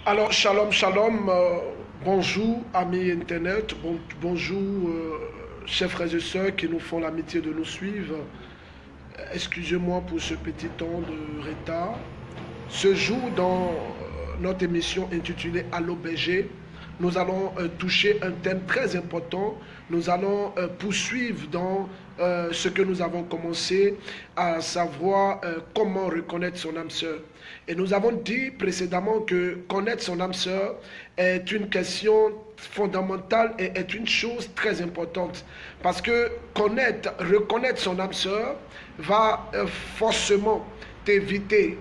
Alors, shalom, shalom, bonjour amis Internet, bonjour chers frères et sœurs qui nous font l'amitié de nous suivre. Excusez-moi pour ce petit temps de retard. Ce jour, dans notre émission intitulée Allo BG, nous allons toucher un thème très important. Nous allons poursuivre dans ce que nous avons commencé, à savoir comment reconnaître son âme sœur. Et nous avons dit précédemment que connaître son âme sœur est une question fondamentale et est une chose très importante. Parce que reconnaître son âme sœur va forcément t'éviter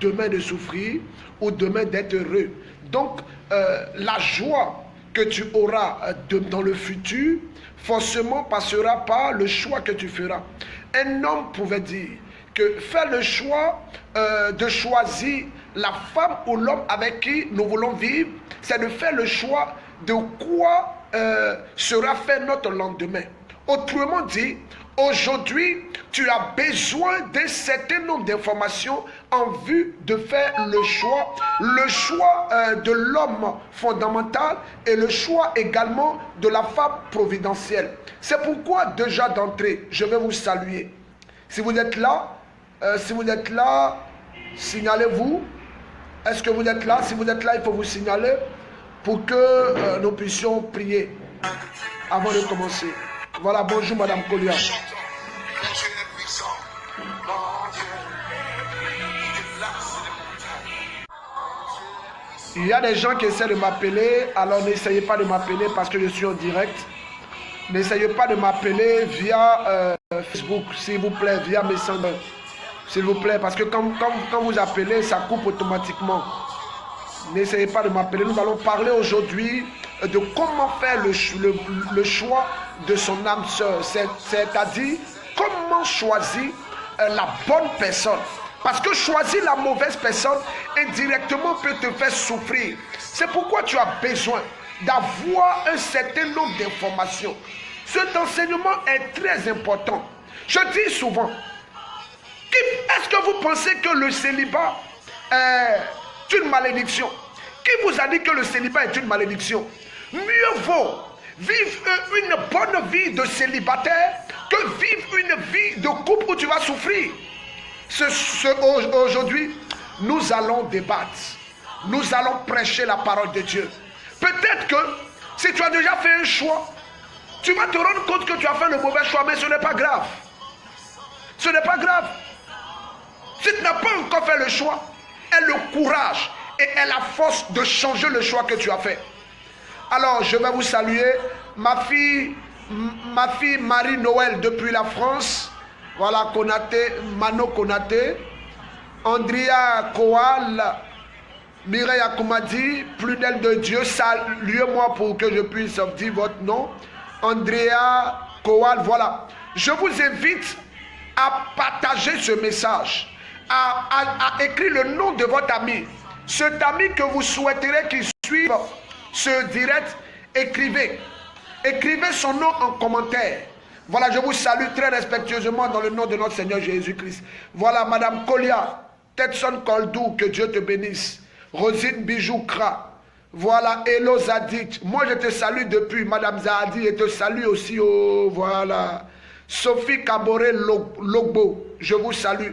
demain de souffrir ou demain d'être heureux. Donc, la joie que tu auras dans le futur, forcément passera par le choix que tu feras. Un homme pouvait dire que faire le choix de choisir la femme ou l'homme avec qui nous voulons vivre, c'est de faire le choix de quoi sera fait notre lendemain. Autrement dit, aujourd'hui, tu as besoin d'un certain nombre d'informations en vue de faire le choix de l'homme fondamental et le choix également de la femme providentielle. C'est pourquoi déjà d'entrée, je vais vous saluer. Si vous êtes là, signalez-vous. Est-ce que vous êtes là? Si vous êtes là, il faut vous signaler pour que nous puissions prier avant de commencer. Voilà, bonjour Madame Kolia. Il y a des gens qui essaient de m'appeler, alors n'essayez pas de m'appeler parce que je suis en direct. N'essayez pas de m'appeler via Facebook, s'il vous plaît, via Messenger. S'il vous plaît, parce que quand vous appelez, ça coupe automatiquement. N'essayez pas de m'appeler. Nous allons parler aujourd'hui de comment faire le choix de son âme sœur. C'est-à-dire, comment choisir la bonne personne. Parce que choisir la mauvaise personne indirectement peut te faire souffrir. C'est pourquoi tu as besoin d'avoir un certain nombre d'informations. Cet enseignement est très important. Je dis souvent, est-ce que vous pensez que le célibat est une malédiction? Qui vous a dit que le célibat est une malédiction? Mieux vaut vivre une bonne vie de célibataire que vivre une vie de couple où tu vas souffrir. Aujourd'hui, nous allons débattre. Nous allons prêcher la parole de Dieu. Peut-être que si tu as déjà fait un choix, tu vas te rendre compte que tu as fait le mauvais choix, mais ce n'est pas grave. Ce n'est pas grave. Si tu n'as pas encore fait le choix, aie le courage et aie la force de changer le choix que tu as fait. Alors, je vais vous saluer. Ma fille Marie-Noël depuis la France. Voilà, Mano Konaté. Andrea Koal. Mireille Akoumadi. Prunelle de Dieu. Saluez-moi pour que je puisse dire votre nom. Andrea Koal. Voilà. Je vous invite à partager ce message. À écrire le nom de votre ami. Cet ami que vous souhaiterez qu'il suive ce direct, écrivez. Écrivez son nom en commentaire. Voilà, je vous salue très respectueusement dans le nom de notre Seigneur Jésus-Christ. Voilà, Madame Kolia, Tetson Koldou, que Dieu te bénisse. Rosine Bijoukra. Voilà, Elo Zadik. Moi, je te salue depuis Madame Zahadi et te salue aussi. Oh, voilà. Sophie Kaboré Logbo, je vous salue.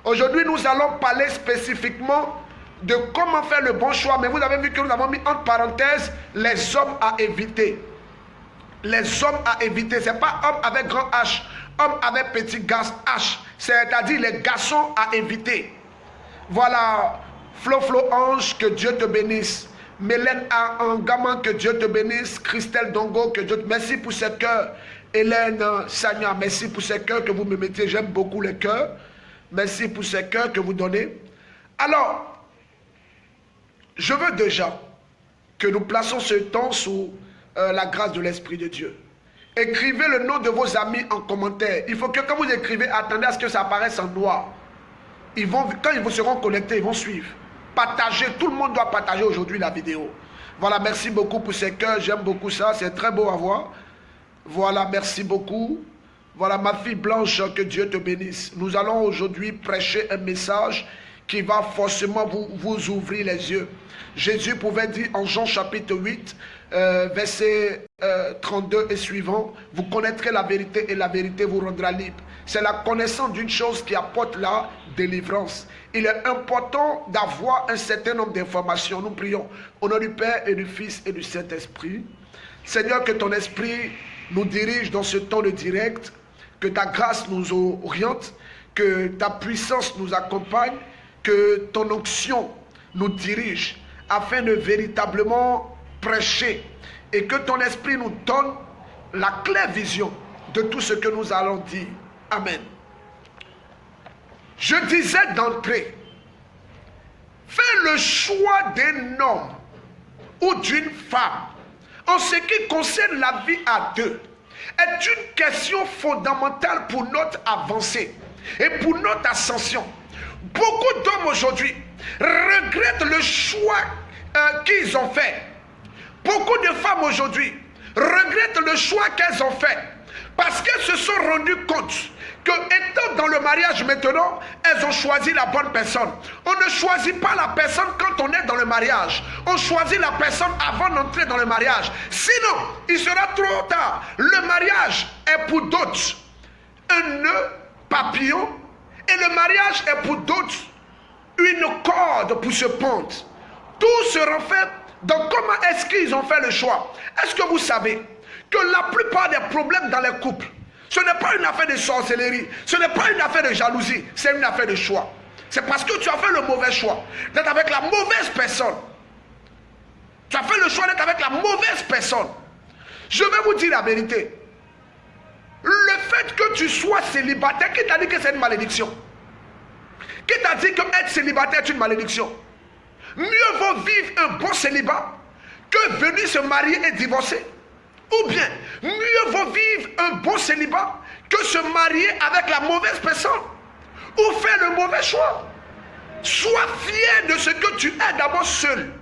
Aujourd'hui, nous allons parler spécifiquement de comment faire le bon choix. Mais vous avez vu que nous avons mis entre parenthèses les hommes à éviter. Les hommes à éviter. Ce n'est pas homme avec grand H, homme avec petit H. C'est-à-dire les garçons à éviter. Voilà. Flo Ange, que Dieu te bénisse. Mélène Angaman, que Dieu te bénisse. Christelle Dongo, que Dieu te... Merci pour ce cœur. Hélène Sagna, merci pour ces cœurs que vous me mettez. J'aime beaucoup les cœurs. Merci pour ces cœurs que vous donnez. Alors, je veux déjà que nous plaçons ce temps sous la grâce de l'Esprit de Dieu. Écrivez le nom de vos amis en commentaire. Il faut que quand vous écrivez, attendez à ce que ça apparaisse en noir. Quand ils seront connectés, ils vont suivre. Partagez, tout le monde doit partager aujourd'hui la vidéo. Voilà, merci beaucoup pour ces cœurs. J'aime beaucoup ça, c'est très beau à voir. Voilà, merci beaucoup. Voilà, ma fille Blanche, que Dieu te bénisse. Nous allons aujourd'hui prêcher un message qui va forcément vous ouvrir les yeux. Jésus pouvait dire en Jean chapitre 8, verset 32 et suivant, vous connaîtrez la vérité et la vérité vous rendra libre. C'est la connaissance d'une chose qui apporte la délivrance. Il est important d'avoir un certain nombre d'informations. Nous prions au nom du Père et du Fils et du Saint-Esprit. Seigneur, que ton esprit nous dirige dans ce temps de direct, que ta grâce nous oriente, que ta puissance nous accompagne, que ton onction nous dirige, afin de véritablement prêcher, et que ton esprit nous donne la claire vision de tout ce que nous allons dire. Amen. Je disais d'entrée, faire le choix d'un homme ou d'une femme en ce qui concerne la vie à deux est une question fondamentale pour notre avancée et pour notre ascension. Beaucoup d'hommes aujourd'hui regrettent le choix qu'ils ont fait. Beaucoup de femmes aujourd'hui regrettent le choix qu'elles ont fait parce qu'elles se sont rendues compte que, étant dans le mariage maintenant, elles ont choisi la bonne personne. On ne choisit pas la personne quand on est dans le mariage. On choisit la personne avant d'entrer dans le mariage. Sinon, il sera trop tard. Le mariage est pour d'autres un nœud papillon et le mariage est pour d'autres une corde pour se pendre. Tout sera fait. Donc comment est-ce qu'ils ont fait le choix? Est-ce que vous savez que la plupart des problèmes dans les couples, ce n'est pas une affaire de sorcellerie, ce n'est pas une affaire de jalousie, c'est une affaire de choix. C'est parce que tu as fait le mauvais choix d'être avec la mauvaise personne. Tu as fait le choix d'être avec la mauvaise personne. Je vais vous dire la vérité. Le fait que tu sois célibataire, qui t'a dit que c'est une malédiction? Qui t'a dit que être célibataire est une malédiction? Mieux vaut vivre un bon célibat que venir se marier et divorcer. Ou bien, mieux vaut vivre un bon célibat que se marier avec la mauvaise personne ou faire le mauvais choix. Sois fier de ce que tu es d'abord seul.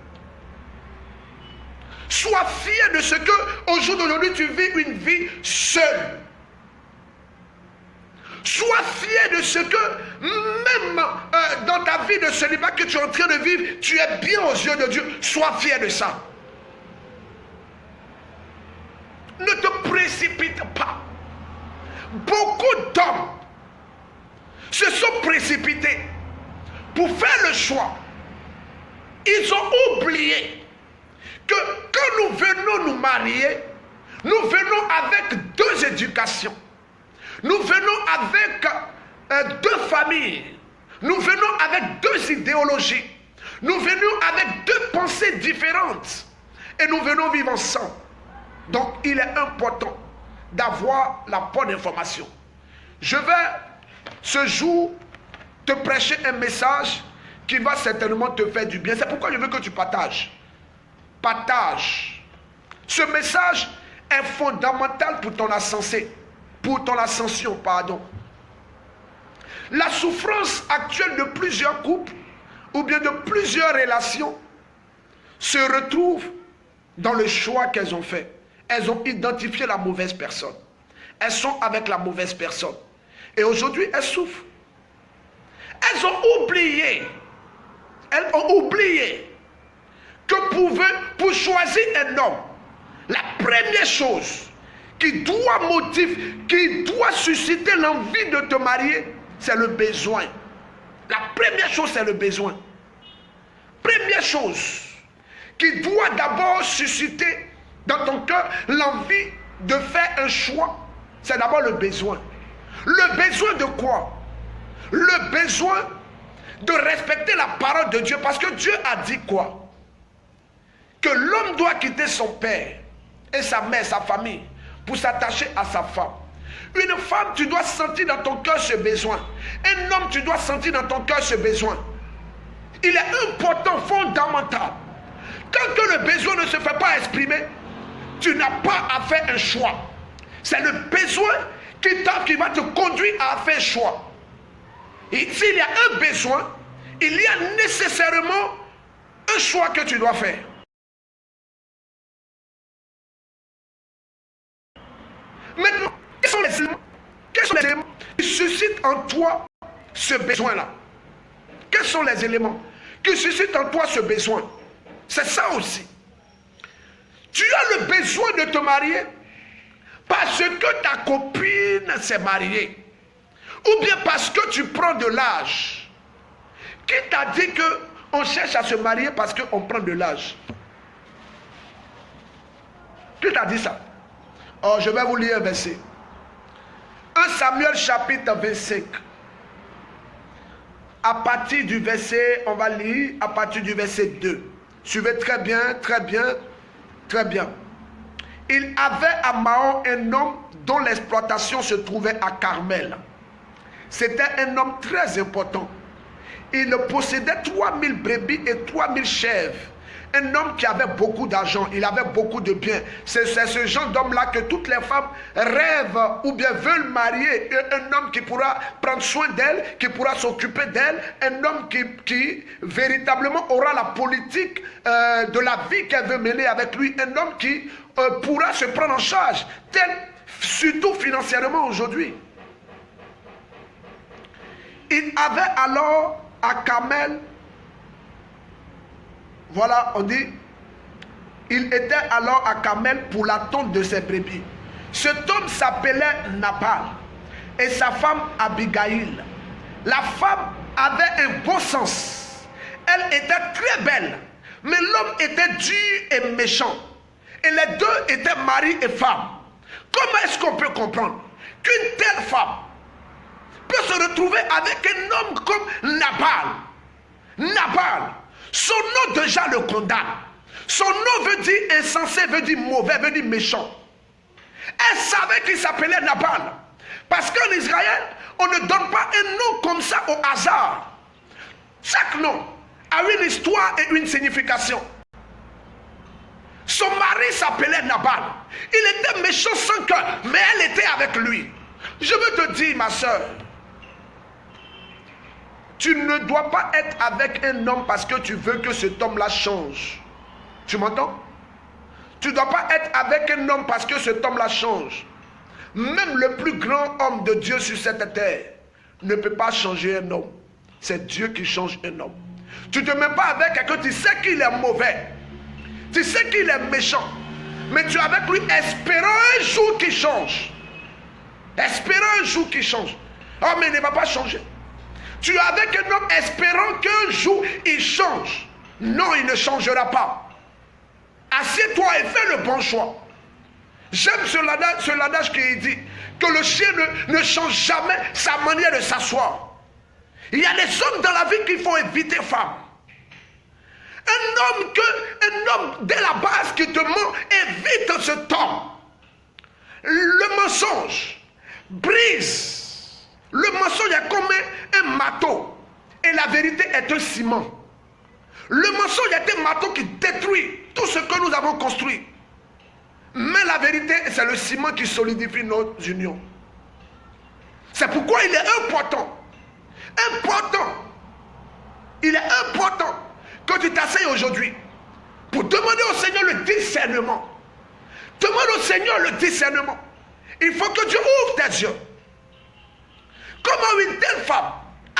Sois fier de ce que, au jour d'aujourd'hui, tu vis une vie seule. Sois fier de ce que, même dans ta vie de célibat que tu es en train de vivre, tu es bien aux yeux de Dieu. Sois fier de ça. Ne te précipite pas. Beaucoup d'hommes se sont précipités pour faire le choix. Ils ont oublié que quand nous venons nous marier, nous venons avec deux éducations. Nous venons avec deux familles. Nous venons avec deux idéologies. Nous venons avec deux pensées différentes. Et nous venons vivre ensemble. Donc, il est important d'avoir la bonne information. Je vais, ce jour, te prêcher un message qui va certainement te faire du bien. C'est pourquoi je veux que tu partages. Partage. Ce message est fondamental pour ton ascension, pardon. La souffrance actuelle de plusieurs couples ou bien de plusieurs relations se retrouve dans le choix qu'elles ont fait. Elles ont identifié la mauvaise personne. Elles sont avec la mauvaise personne. Et aujourd'hui, elles souffrent. Elles ont oublié que pour choisir un homme, la première chose qui doit susciter l'envie de te marier, c'est le besoin. La première chose, c'est le besoin. Première chose qui doit d'abord susciter dans ton cœur l'envie de faire un choix, c'est d'abord le besoin. Le besoin de quoi? Le besoin de respecter la parole de Dieu, parce que Dieu a dit quoi? Que l'homme doit quitter son père et sa mère, sa famille, pour s'attacher à sa femme. Une femme, tu dois sentir dans ton cœur ce besoin. Un homme, tu dois sentir dans ton cœur ce besoin. Il est important, fondamental. Tant que le besoin ne se fait pas exprimer, tu n'as pas à faire un choix. C'est le besoin qui va te conduire à faire un choix. Et s'il y a un besoin, il y a nécessairement un choix que tu dois faire. Maintenant, quels sont les éléments qui suscitent en toi ce besoin-là? Quels sont les éléments qui suscitent en toi ce besoin? C'est ça aussi. Tu as le besoin de te marier parce que ta copine s'est mariée. Ou bien parce que tu prends de l'âge. Qui t'a dit qu'on cherche à se marier parce qu'on prend de l'âge? Qui t'a dit ça? Oh, je vais vous lire un verset. 1 Samuel chapitre 25. À partir du verset, on va lire à partir du verset 2. Suivez très bien, très bien, très bien. Il avait à Mahon un homme dont l'exploitation se trouvait à Carmel. C'était un homme très important. Il possédait 3000 brebis et 3000 chèvres. Un homme qui avait beaucoup d'argent, il avait beaucoup de biens. C'est ce genre d'homme-là que toutes les femmes rêvent ou bien veulent marier. Un homme qui pourra prendre soin d'elle, qui pourra s'occuper d'elle. Un homme qui véritablement aura la politique de la vie qu'elle veut mener avec lui. Un homme qui pourra se prendre en charge, surtout financièrement aujourd'hui. Il avait alors à Carmel, voilà, on dit, il était alors à Carmel pour la tonte de ses brebis. Cet homme s'appelait Nabal et sa femme Abigail. La femme avait un bon sens. Elle était très belle, mais l'homme était dur et méchant. Et les deux étaient mari et femme. Comment est-ce qu'on peut comprendre qu'une telle femme peut se retrouver avec un homme comme Nabal? Nabal, son nom déjà le condamne. Son nom veut dire insensé, veut dire mauvais, veut dire méchant. Elle savait qu'il s'appelait Nabal. Parce qu'en Israël, on ne donne pas un nom comme ça au hasard. Chaque nom a une histoire et une signification. Son mari s'appelait Nabal. Il était méchant sans cœur, mais elle était avec lui. Je veux te dire, ma soeur, tu ne dois pas être avec un homme parce que tu veux que cet homme-là change. Tu m'entends? Tu ne dois pas être avec un homme parce que cet homme-là change. Même le plus grand homme de Dieu sur cette terre ne peut pas changer un homme. C'est Dieu qui change un homme. Tu ne te mets pas avec quelqu'un, tu sais qu'il est mauvais. Tu sais qu'il est méchant. Mais tu es avec lui espérant un jour qu'il change. Espérant un jour qu'il change. Oh, mais il ne va pas changer. Tu es avec un homme espérant qu'un jour il change. Non, il ne changera pas. Assieds-toi et fais le bon choix. J'aime ce adage qui dit que le chien ne change jamais sa manière de s'asseoir. Il y a des hommes dans la vie qu'il faut éviter, femme. Un homme dès la base qui te ment, évite ce temps. Le mensonge brise. Le mensonge est comme un marteau et la vérité est un ciment. Le mensonge est un marteau qui détruit tout ce que nous avons construit. Mais la vérité, c'est le ciment qui solidifie nos unions. C'est pourquoi il est important. Il est important que tu t'asseyes aujourd'hui pour demander au Seigneur le discernement. Demande au Seigneur le discernement. Il faut que Dieu ouvre tes yeux. Comment une telle femme,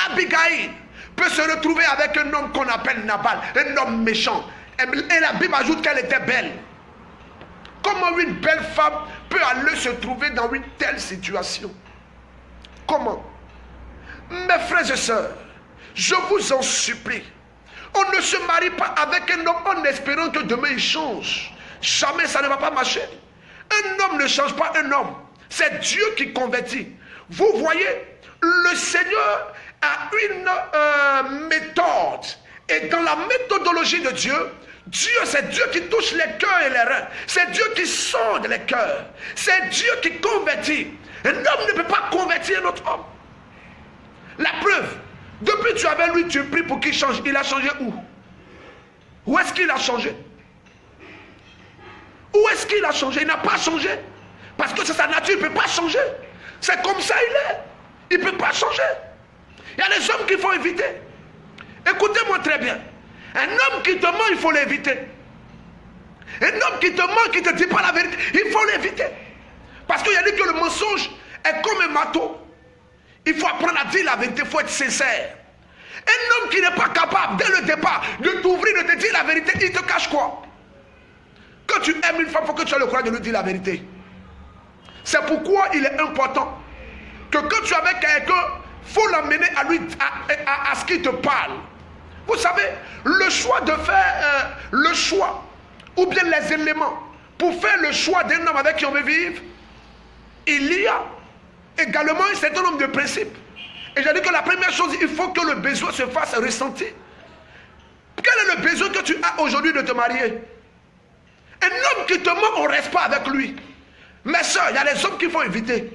Abigail, peut se retrouver avec un homme qu'on appelle Nabal, un homme méchant? Et la Bible ajoute qu'elle était belle. Comment une belle femme peut aller se trouver dans une telle situation? Comment? Mes frères et sœurs, je vous en supplie, on ne se marie pas avec un homme en espérant que demain il change. Jamais, ça ne va pas marcher. Un homme ne change pas un homme. C'est Dieu qui convertit. Vous voyez, le Seigneur a une méthode. Et dans la méthodologie de Dieu, c'est Dieu qui touche les cœurs et les reins. C'est Dieu qui sonde les cœurs. C'est Dieu qui convertit. Un homme ne peut pas convertir un autre homme. La preuve, depuis que tu avais lui, tu pries pour qu'il change. Il a changé où? Où est-ce qu'il a changé? Où est-ce qu'il a changé? Il n'a pas changé. Parce que c'est sa nature, il ne peut pas changer. C'est comme ça il est. Il ne peut pas changer. Il y a des hommes qu'il faut éviter. Écoutez-moi très bien. Un homme qui te ment, il faut l'éviter. Un homme qui te ment, qui ne te dit pas la vérité, il faut l'éviter. Parce qu'il y a dit que le mensonge est comme un marteau. Il faut apprendre à dire la vérité, il faut être sincère. Un homme qui n'est pas capable, dès le départ, de t'ouvrir, de te dire la vérité, il te cache quoi? Quand tu aimes une femme, il faut que tu aies le courage de lui dire la vérité. C'est pourquoi il est important que quand tu es avec quelqu'un, il faut l'emmener à lui, à ce qu'il te parle. Vous savez, le choix de faire le choix, ou bien les éléments, pour faire le choix d'un homme avec qui on veut vivre, il y a également un certain nombre de principes. Et j'ai dit que la première chose, il faut que le besoin se fasse ressentir. Quel est le besoin que tu as aujourd'hui de te marier? Un homme qui te ment, on ne reste pas avec lui. Mes soeurs, il y a des hommes qu'il faut éviter.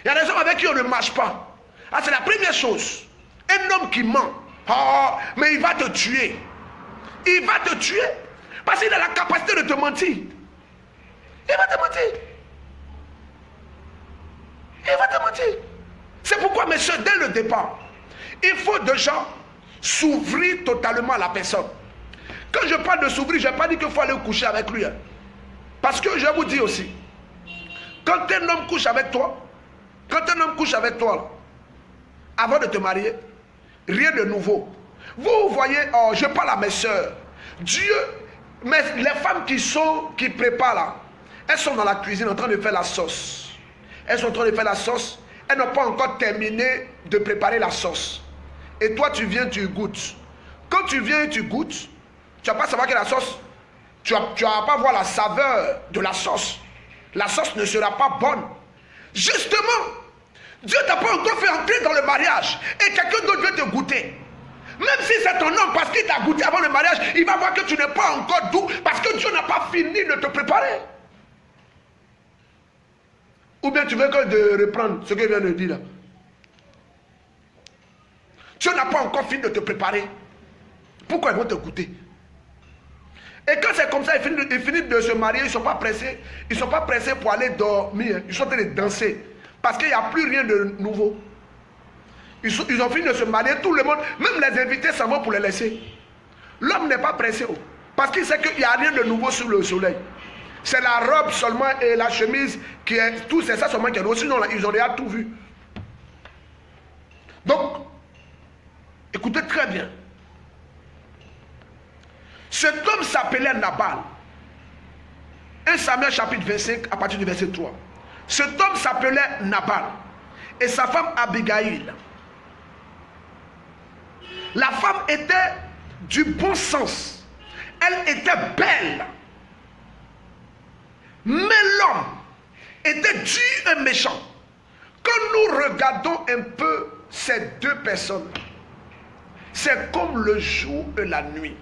Il y a des hommes avec qui on ne marche pas. Ah, c'est la première chose. Un homme qui ment, oh, mais il va te tuer. Il va te tuer. Parce qu'il a la capacité de te mentir. Il va te mentir. Il va te mentir. C'est pourquoi, mes soeurs, dès le départ, il faut déjà s'ouvrir totalement à la personne. Quand je parle de s'ouvrir, je n'ai pas dit qu'il faut aller coucher avec lui. Hein. Parce que je vous dis aussi, quand un homme couche avec toi, avant de te marier, rien de nouveau. Vous voyez, oh, je parle à mes soeurs. Dieu, mais les femmes qui préparent là, elles sont dans la cuisine en train de faire la sauce. Elles sont en train de faire la sauce. Elles n'ont pas encore terminé de préparer la sauce. Et toi, tu viens, tu goûtes. Quand tu viens et tu goûtes, tu ne vas pas savoir que la sauce, tu ne vas pas voir la saveur de la sauce. La sauce ne sera pas bonne. Justement, Dieu t'a pas encore fait entrer dans le mariage. Et quelqu'un d'autre veut te goûter. Même si c'est ton homme, parce qu'il t'a goûté avant le mariage, il va voir que tu n'es pas encore doux, parce que Dieu n'a pas fini de te préparer. Ou bien tu veux que de reprendre ce que je viens de dire là. Dieu n'a pas encore fini de te préparer. Pourquoi ils vont te goûter? Et quand c'est comme ça, ils finissent de se marier, ils ne sont pas pressés. Ils ne sont pas pressés pour aller dormir. Ils sont en train de danser. Parce qu'il n'y a plus rien de nouveau. Ils ont fini de se marier, tout le monde, même les invités s'en vont pour les laisser. L'homme n'est pas pressé. Parce qu'il sait qu'il n'y a rien de nouveau sous le soleil. C'est la robe seulement et la chemise qui est. Tout c'est ça seulement qui est nouveau. Sinon, là, ils ont déjà tout vu. Donc, écoutez très bien. Cet homme s'appelait Nabal. 1 Samuel chapitre 25 à partir du verset 3. Cet homme s'appelait Nabal. Et sa femme Abigail. La femme était du bon sens. Elle était belle. Mais l'homme était dur et méchant. Quand nous regardons un peu ces deux personnes, c'est comme le jour et la nuit.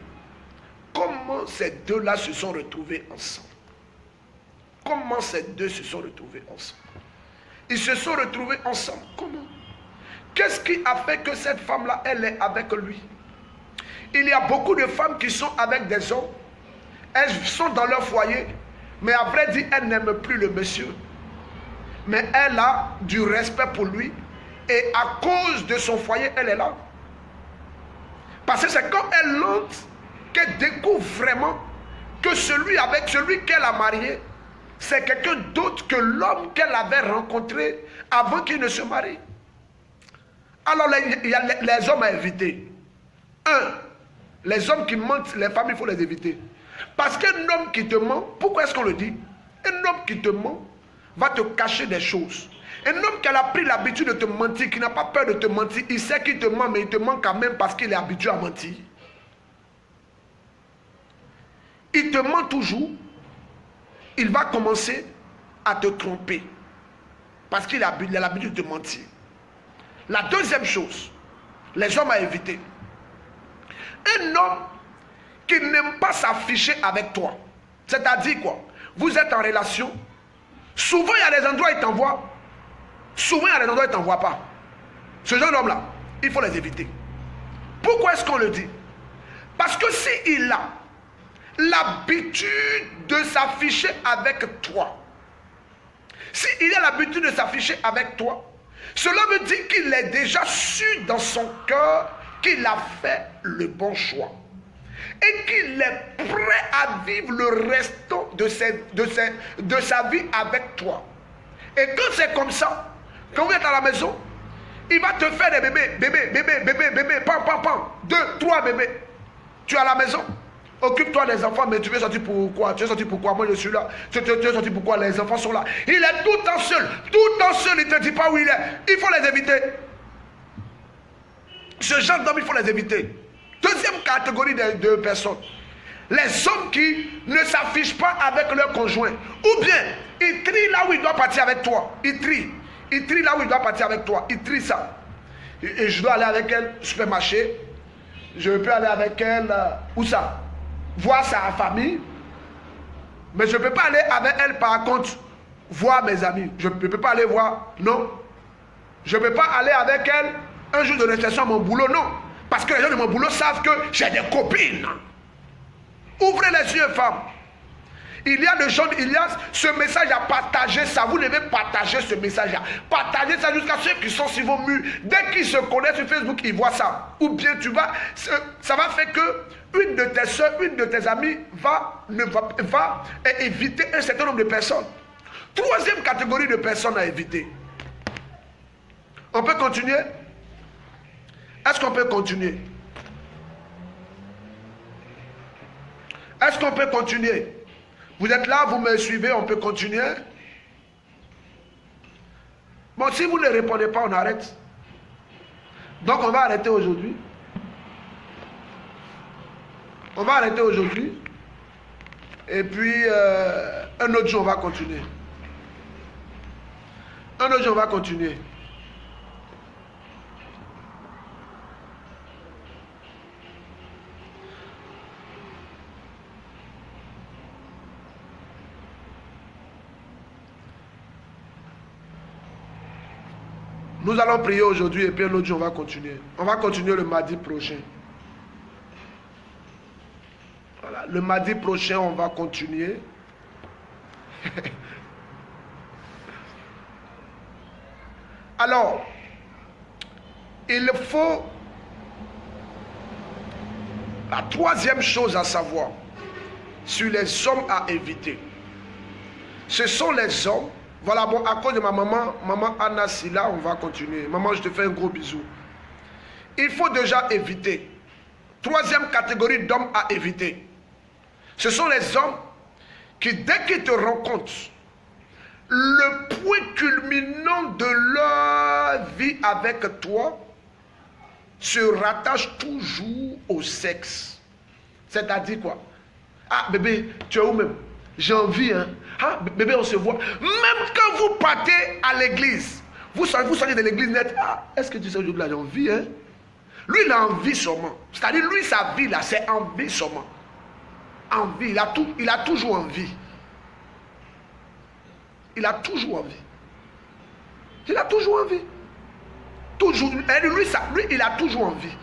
Comment ces deux-là se sont retrouvés ensemble? Comment ces deux se sont retrouvés ensemble? Ils se sont retrouvés ensemble. Comment? Qu'est-ce qui a fait que cette femme-là, elle est avec lui? Il y a beaucoup de femmes qui sont avec des hommes. Elles sont dans leur foyer. Mais à vrai dire, elles n'aiment plus le monsieur. Mais elle a du respect pour lui. Et à cause de son foyer, elle est là. Parce que c'est quand elle entre qu'elle découvre vraiment que celui qu'elle a marié, c'est quelqu'un d'autre que l'homme qu'elle avait rencontré avant qu'il ne se marie. Alors il y a les hommes à éviter. Les hommes qui mentent, les femmes, il faut les éviter. Parce qu'un homme qui te ment, pourquoi est-ce qu'on le dit? Un homme qui te ment va te cacher des choses. Un homme qui a pris l'habitude de te mentir, qui n'a pas peur de te mentir, il sait qu'il te ment, mais il te ment quand même parce qu'il est habitué à mentir. Il te ment toujours, il va commencer à te tromper. Parce qu'il a l'habitude de mentir. La deuxième chose, les hommes à éviter. Un homme qui n'aime pas s'afficher avec toi. C'est-à-dire quoi? Vous êtes en relation. Souvent, il y a des endroits où il t'envoie. Souvent, il y a des endroits où il ne t'envoie pas. Ce genre d'homme-là, il faut les éviter. Pourquoi est-ce qu'on le dit? Parce que s'il a l'habitude de s'afficher avec toi, s'il a l'habitude de s'afficher avec toi, cela veut dire qu'il est déjà sûr dans son cœur qu'il a fait le bon choix. Et qu'il est prêt à vivre le restant de sa vie avec toi. Et quand c'est comme ça, quand vous êtes à la maison, Il va te faire des bébés, pam. 2, 3 bébés. Tu es à la maison. Occupe-toi des enfants, mais tu veux sortir pourquoi? Tu veux sortir pourquoi? Moi je suis là. Tu veux sortir pourquoi? Les enfants sont là. Il est tout le temps seul. Tout le temps seul, il ne te dit pas où il est. Il faut les éviter. Ce genre d'hommes, il faut les éviter. Deuxième catégorie de personnes. Les hommes qui ne s'affichent pas avec leur conjoint. Ou bien, ils trient là où il doit partir avec toi. Ils trient. Ils trient là où il doit partir avec toi. Ils trient ça. Et je dois aller avec elle au supermarché. Je peux aller avec elle, où ça? Voir sa famille. Mais je ne peux pas aller avec elle, par contre, voir mes amis. Je ne peux pas aller voir, non. Je ne peux pas aller avec elle un jour de réflexion à mon boulot, non. Parce que les gens de mon boulot savent que j'ai des copines. Ouvrez les yeux, femmes. Il y a des gens, il y a ce message à partager, ça. Vous devez partager ce message-là. Partagez ça jusqu'à ceux qui sont sur vos murs. Dès qu'ils se connaissent sur Facebook, ils voient ça. Ou bien tu vas, ça va faire que une de tes soeurs, une de tes amies va éviter un certain nombre de personnes. Troisième catégorie de personnes à éviter. On peut continuer? Est-ce qu'on peut continuer? Est-ce qu'on peut continuer? Vous êtes là, vous me suivez, on peut continuer? Bon, si vous ne répondez pas, on arrête. Donc, on va arrêter aujourd'hui. On va arrêter aujourd'hui. Et puis, un autre jour, on va continuer. Un autre jour, on va continuer. Nous allons prier aujourd'hui et puis un autre jour, on va continuer. On va continuer le mardi prochain. Voilà, le mardi prochain, on va continuer. Alors, il faut la troisième chose à savoir sur les hommes à éviter. Ce sont les hommes. Voilà, bon, à cause de ma maman Anna Silla, on va continuer. Maman, je te fais un gros bisou. Il faut déjà éviter. Troisième catégorie d'hommes à éviter. Ce sont les hommes qui, dès qu'ils te rencontrent, le point culminant de leur vie avec toi se rattache toujours au sexe. C'est-à-dire quoi? Ah, bébé, tu es où même? J'ai envie, hein? Ah, bébé, on se voit. Même quand vous partez à l'église, vous sortez de l'église net. Ah, est-ce que tu sais aujourd'hui, là, j'ai envie, hein? Lui, il a envie seulement. C'est-à-dire, lui, sa vie, là, c'est envie seulement. Envie, il a toujours envie. Il a toujours envie. Il a toujours envie. Toujours. Lui, il a toujours envie.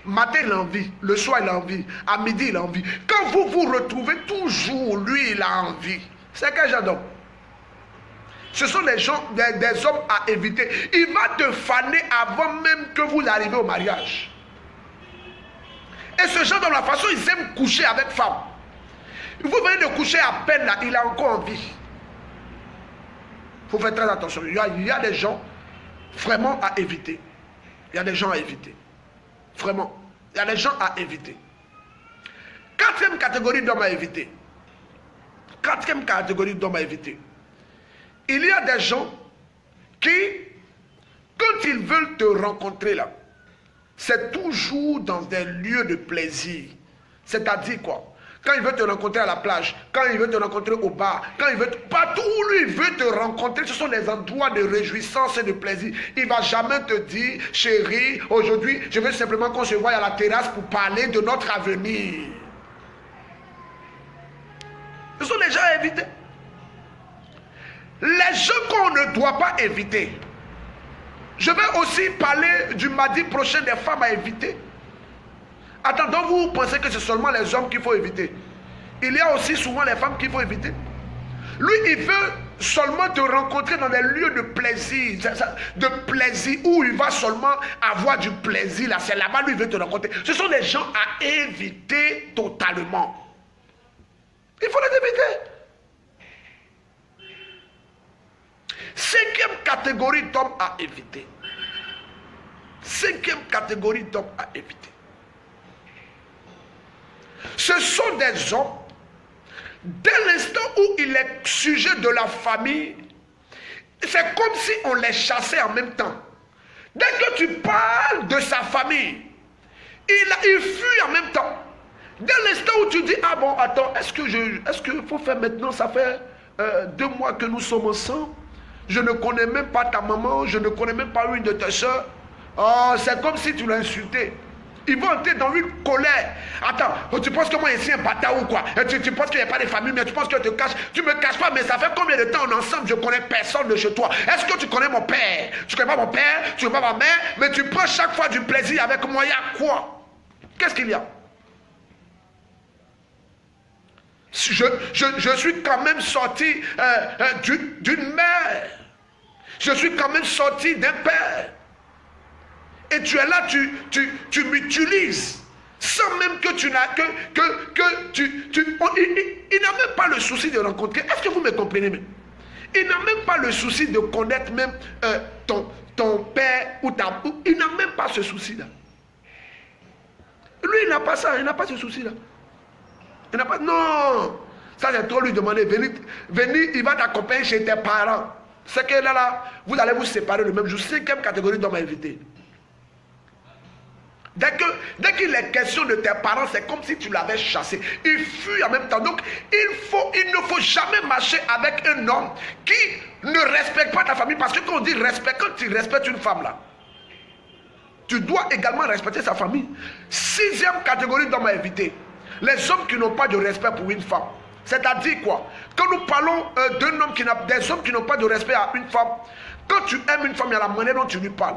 Matin, il a envie. Le soir, il a envie. À midi, il a envie. Quand vous vous retrouvez, toujours, lui, il a envie. C'est quel genre d'homme? Ce sont des gens, des hommes à éviter. Il va te faner avant même que vous arrivez au mariage. Et ce genre d'homme, la façon, ils aiment coucher avec femme. Vous venez de coucher à peine là, il a encore envie. Il faut faire très attention. Il y a des gens vraiment à éviter. Il y a des gens à éviter. Vraiment. Il y a des gens à éviter. Quatrième catégorie d'hommes à éviter. Quatrième catégorie d'hommes à éviter. Il y a des gens qui, quand ils veulent te rencontrer là, c'est toujours dans des lieux de plaisir. C'est-à-dire quoi? Quand il veut te rencontrer à la plage, quand il veut te rencontrer au bar, quand il veut partout où lui veut te rencontrer, ce sont des endroits de réjouissance et de plaisir. Il ne va jamais te dire, chérie, aujourd'hui, je veux simplement qu'on se voie à la terrasse pour parler de notre avenir. Ce sont des gens à éviter. Les gens qu'on ne doit pas éviter. Je vais aussi parler du mardi prochain des femmes à éviter. Attends, donc vous pensez que c'est seulement les hommes qu'il faut éviter? Il y a aussi souvent les femmes qu'il faut éviter. Lui, il veut seulement te rencontrer dans des lieux de plaisir, où il va seulement avoir du plaisir. Là, c'est là-bas, lui, il veut te rencontrer. Ce sont des gens à éviter totalement. Il faut les éviter. 5e catégorie d'hommes à éviter. 5e catégorie d'hommes à éviter. Ce sont des hommes, dès l'instant où il est sujet de la famille, c'est comme si on les chassait en même temps. Dès que tu parles de sa famille, il fuit en même temps. Dès l'instant où tu dis, ah bon, attends, est-ce qu'il faut faire maintenant, ça fait 2 mois que nous sommes ensemble, je ne connais même pas ta maman, je ne connais même pas une de tes soeurs. Oh, c'est comme si tu l'as insulté. Ils vont entrer dans une colère. Attends, tu penses que moi ici un bâtard ou quoi? Tu penses qu'il n'y a pas de famille, mais tu penses que je te cache. Tu me caches pas, mais ça fait combien de temps on est ensemble? Je connais personne de chez toi. Est-ce que tu connais mon père? Tu connais pas mon père, tu connais pas ma mère, mais tu prends chaque fois du plaisir avec moi. Il y a quoi? Qu'est-ce qu'il y a? Je suis quand même sorti d'une mère. Je suis quand même sorti d'un père. Et tu es là, tu m'utilises. Sans même que tu n'as... Il n'a même pas le souci de rencontrer. Est-ce que vous me comprenez même? Il n'a même pas le souci de connaître même ton père ou ta... Il n'a même pas ce souci-là. Lui, il n'a pas ça. Il n'a pas ce souci-là. Il n'a pas... Non. Ça, c'est trop lui demander. Venez, il va t'accompagner chez tes parents. C'est que là, vous allez vous séparer le même jour. 5e catégorie d'homme à éviter. Dès qu'il est question de tes parents, c'est comme si tu l'avais chassé. Il fuit en même temps. Donc, il ne faut jamais marcher avec un homme qui ne respecte pas ta famille. Parce que quand on dit respect, quand tu respectes une femme là, tu dois également respecter sa famille. 6e catégorie d'hommes à éviter. Les hommes qui n'ont pas de respect pour une femme. C'est-à-dire quoi? Quand nous parlons d'un homme des hommes qui n'ont pas de respect à une femme, quand tu aimes une femme, il y a la manière dont tu lui parles.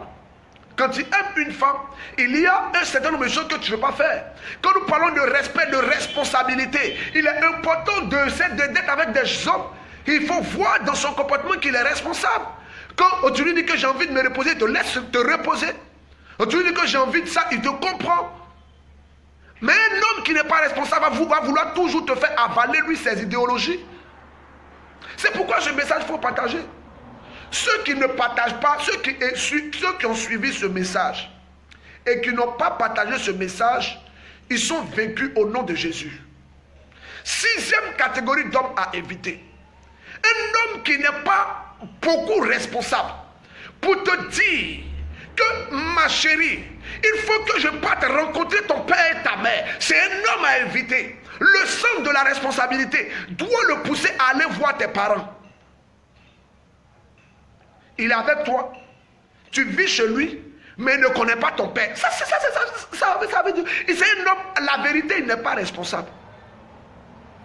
Quand tu aimes une femme, il y a un certain nombre de choses que tu ne veux pas faire. Quand nous parlons de respect, de responsabilité, il est important d'être avec des hommes. Il faut voir dans son comportement qu'il est responsable. Quand tu lui dis que j'ai envie de me reposer, il te laisse te reposer. Quand tu lui dis que j'ai envie de ça, il te comprend. Mais un homme qui n'est pas responsable va vouloir toujours te faire avaler lui ses idéologies. C'est pourquoi ce message, il faut partager. Ceux qui ne partagent pas, ceux qui ont suivi ce message et qui n'ont pas partagé ce message, ils sont vaincus au nom de Jésus. 6e catégorie d'hommes à éviter. Un homme qui n'est pas beaucoup responsable pour te dire que ma chérie, il faut que je parte rencontrer ton père et ta mère. C'est un homme à éviter. Le sens de la responsabilité doit le pousser à aller voir tes parents. Il est avec toi, tu vis chez lui, mais il ne connaît pas ton père. Ça veut dire, c'est un homme, la vérité, il n'est pas responsable.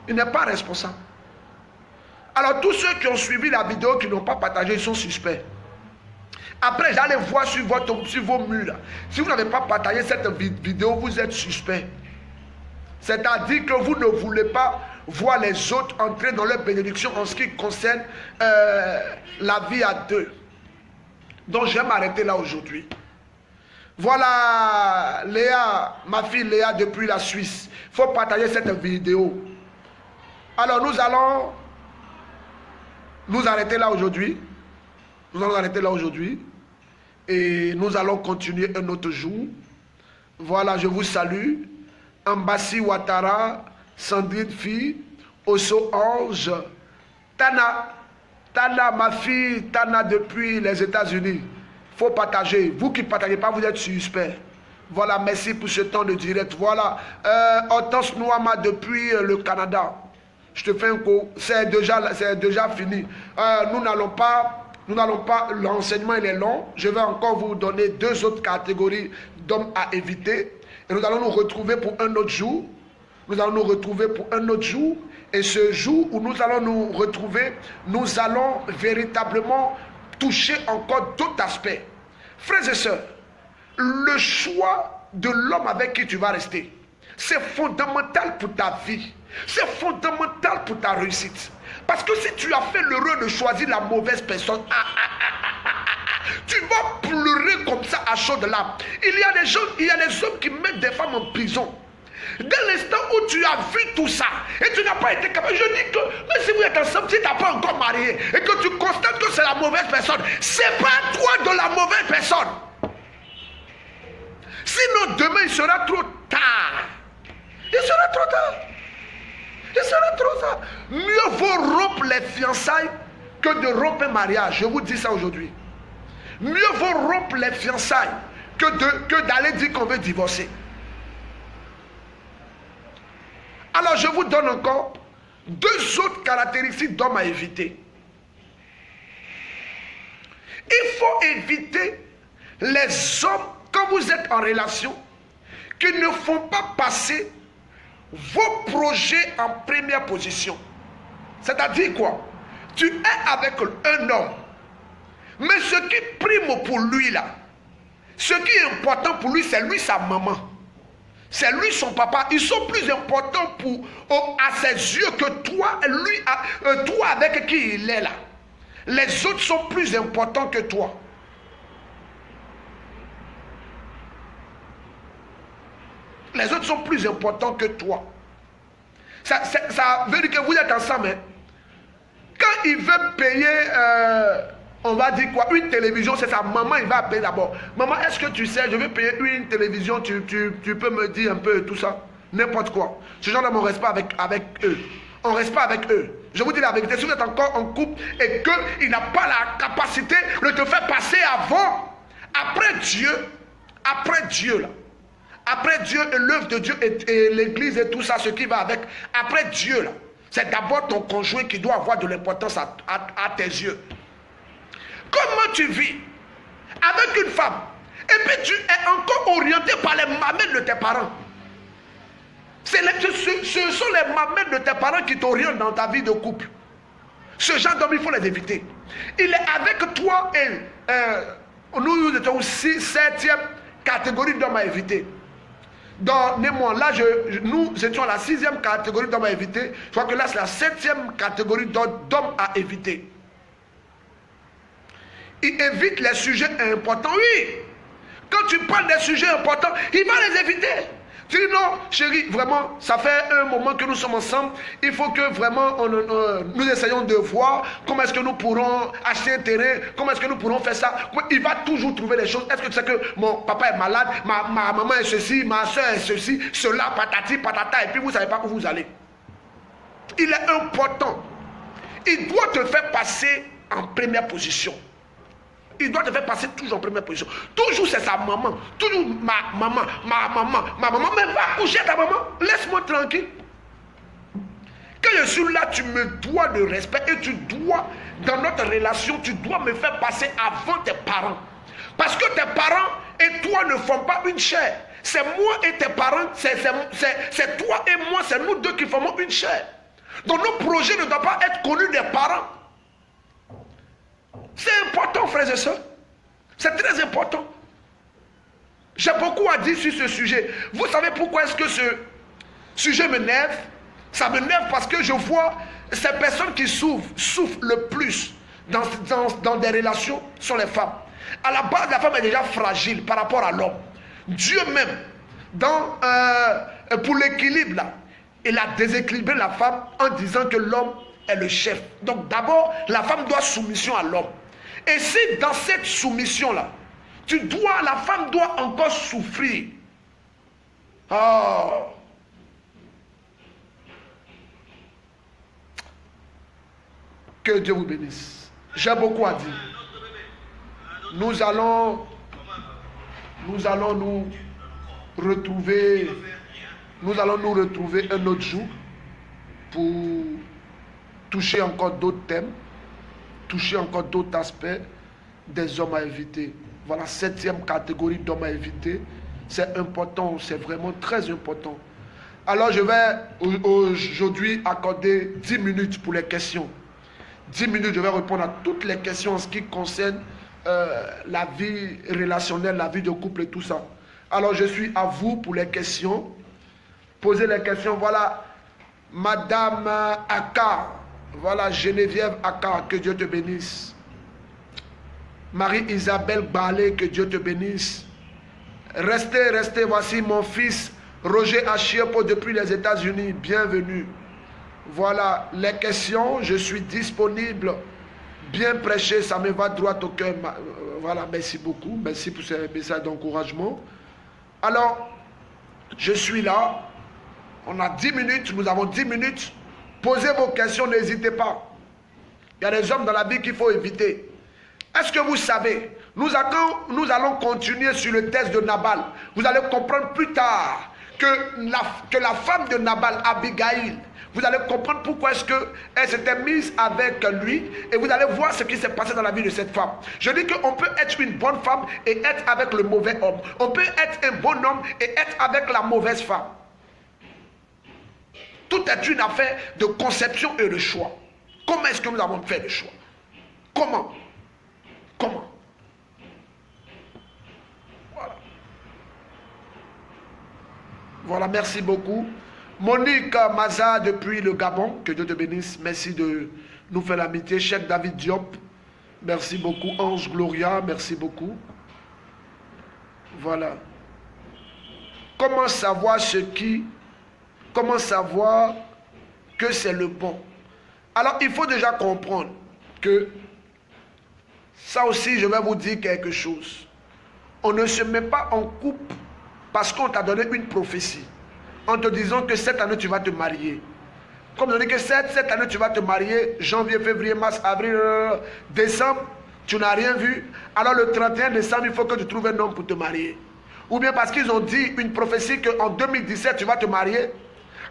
Il n'est pas responsable. Alors tous ceux qui ont suivi la vidéo, qui n'ont pas partagé, ils sont suspects. Après, j'allais voir sur vos murs. Si vous n'avez pas partagé cette vidéo, vous êtes suspect. C'est-à-dire que vous ne voulez pas voir les autres entrer dans leur bénédiction en ce qui concerne la vie à deux. Donc je vais m'arrêter là aujourd'hui. Voilà Léa, ma fille Léa depuis la Suisse. Il faut partager cette vidéo. Alors nous allons nous arrêter là aujourd'hui. Nous allons arrêter là aujourd'hui. Et nous allons continuer un autre jour. Voilà, je vous salue. Ambassi Ouattara, Sandrine Fille, Osso Ange, Tana, ma fille, Tana depuis les États-Unis. Il faut partager. Vous qui ne partagez pas, vous êtes suspect. Voilà, merci pour ce temps de direct. Voilà, Hortense Nouama depuis le Canada. Je te fais un coup. C'est déjà fini. Nous n'allons pas, l'enseignement il est long. Je vais encore vous donner 2 autres catégories d'hommes à éviter. Et nous allons nous retrouver pour un autre jour. Nous allons nous retrouver pour un autre jour. Et ce jour où nous allons nous retrouver, nous allons véritablement toucher encore d'autres aspects. Frères et sœurs, le choix de l'homme avec qui tu vas rester, c'est fondamental pour ta vie. C'est fondamental pour ta réussite. Parce que si tu as fait l'erreur de choisir la mauvaise personne, tu vas pleurer comme ça à chaudes larmes. Il y a des hommes qui mettent des femmes en prison. Dès l'instant où tu as vu tout ça, et tu n'as pas été capable, je dis que, même si vous êtes ensemble, si tu n'as pas encore marié, et que tu constates que c'est la mauvaise personne, c'est pas toi de la mauvaise personne. Sinon, demain, il sera trop tard. Il sera trop tard. Il sera trop tard. Mieux vaut rompre les fiançailles que de rompre un mariage. Je vous dis ça aujourd'hui. Mieux vaut rompre les fiançailles que d'aller dire qu'on veut divorcer. Alors, je vous donne encore 2 autres caractéristiques d'hommes à éviter. Il faut éviter les hommes, quand vous êtes en relation, qui ne font pas passer vos projets en première position. C'est-à-dire quoi? Tu es avec un homme, mais ce qui prime pour lui là, ce qui est important pour lui, c'est lui sa maman. C'est lui son papa. Ils sont plus importants à ses yeux que toi, toi avec qui il est là. Les autres sont plus importants que toi. Les autres sont plus importants que toi. Ça veut dire que vous êtes ensemble. Hein? Quand il veut payer, on va dire quoi, une télévision, c'est sa maman, il va payer d'abord. Maman, est-ce que tu sais, je veux payer une télévision, tu peux me dire un peu tout ça? N'importe quoi. Ce genre de on ne reste pas avec eux. On ne reste pas avec eux. Je vous dis la vérité, si vous êtes encore en couple et qu'il n'a pas la capacité de te faire passer après Dieu là. Après Dieu et l'œuvre de Dieu et l'église et tout ça, ce qui va avec, après Dieu là, c'est d'abord ton conjoint qui doit avoir de l'importance à tes yeux. Comment tu vis avec une femme et puis tu es encore orienté par les mamelles de tes parents? Ce sont les mamelles de tes parents qui t'orientent dans ta vie de couple. Ce genre d'homme, il faut les éviter. Il est avec toi et nous étions aussi 7e catégorie d'hommes à éviter. Dans Némon, là, nous étions la 6e catégorie d'hommes à éviter. Je crois que là, c'est la 7e catégorie d'hommes à éviter. Il évite les sujets importants. Oui, quand tu parles des sujets importants, il va les éviter. Tu dis non, chérie, vraiment, ça fait un moment que nous sommes ensemble. Il faut que vraiment nous essayons de voir comment est-ce que nous pourrons acheter un terrain, comment est-ce que nous pourrons faire ça. Il va toujours trouver les choses. Est-ce que tu sais que mon papa est malade, ma maman est ceci, ma soeur est ceci, cela, patati, patata, et puis vous ne savez pas où vous allez. Il est important. Il doit te faire passer en première position. Il doit te faire passer toujours en première position. Toujours c'est sa maman. Toujours ma maman. Mais va coucher ta maman. Laisse-moi tranquille. Quand je suis là, tu me dois de respect. Et tu dois, dans notre relation, tu dois me faire passer avant tes parents. Parce que tes parents et toi ne font pas une chair. C'est moi et tes parents. C'est toi et moi. C'est nous deux qui formons une chair. Donc nos projets ne doivent pas être connus des parents. C'est important, frères et sœurs. C'est très important. J'ai beaucoup à dire sur ce sujet. Vous savez pourquoi est-ce que ce sujet m'énerve? Ça m'énerve parce que je vois ces personnes qui souffrent le plus dans des relations sont les femmes. À la base, la femme est déjà fragile par rapport à l'homme. Dieu même, pour l'équilibre là, il a déséquilibré la femme en disant que l'homme est le chef. Donc d'abord, la femme doit soumission à l'homme. Et si dans cette soumission-là, la femme doit encore souffrir. Oh. Que Dieu vous bénisse. J'ai beaucoup à dire. Nous allons nous retrouver un autre jour pour toucher encore d'autres thèmes, toucher encore d'autres aspects des hommes à éviter. Voilà, 7e catégorie d'hommes à éviter. C'est important, c'est vraiment très important. Alors je vais aujourd'hui accorder 10 minutes pour les questions. 10 minutes, je vais répondre à toutes les questions en ce qui concerne la vie relationnelle, la vie de couple et tout ça. Alors je suis à vous pour les questions. Posez les questions. Voilà, Madame Aka. Voilà, Geneviève Aka, que Dieu te bénisse. Marie-Isabelle Balé, que Dieu te bénisse. Restez, voici mon fils Roger Achiepo depuis les États-Unis, bienvenue. Voilà les questions, je suis disponible. Bien prêché, ça me va droit au cœur. Voilà, merci beaucoup. Merci pour ces messages d'encouragement. Alors, je suis là. On a 10 minutes, nous avons 10 minutes. Posez vos questions, n'hésitez pas. Il y a des hommes dans la vie qu'il faut éviter. Est-ce que vous savez, nous allons continuer sur le test de Nabal. Vous allez comprendre plus tard que la femme de Nabal, Abigail, vous allez comprendre pourquoi est-ce qu'elle s'était mise avec lui et vous allez voir ce qui s'est passé dans la vie de cette femme. Je dis qu'on peut être une bonne femme et être avec le mauvais homme. On peut être un bon homme et être avec la mauvaise femme. Tout est une affaire de conception et de choix. Comment est-ce que nous avons fait le choix? Comment? Comment? Voilà. Voilà, merci beaucoup. Monique Maza depuis le Gabon, que Dieu te bénisse. Merci de nous faire l'amitié. Cheikh David Diop, merci beaucoup. Ange Gloria, merci beaucoup. Voilà. Comment savoir que c'est le bon? Alors, il faut déjà comprendre que ça aussi, je vais vous dire quelque chose. On ne se met pas en couple parce qu'on t'a donné une prophétie. En te disant que cette année tu vas te marier. Comme on dit que cette année tu vas te marier, janvier, février, mars, avril, décembre, tu n'as rien vu. Alors le 31 décembre, il faut que tu trouves un homme pour te marier. Ou bien parce qu'ils ont dit une prophétie qu'en 2017 tu vas te marier.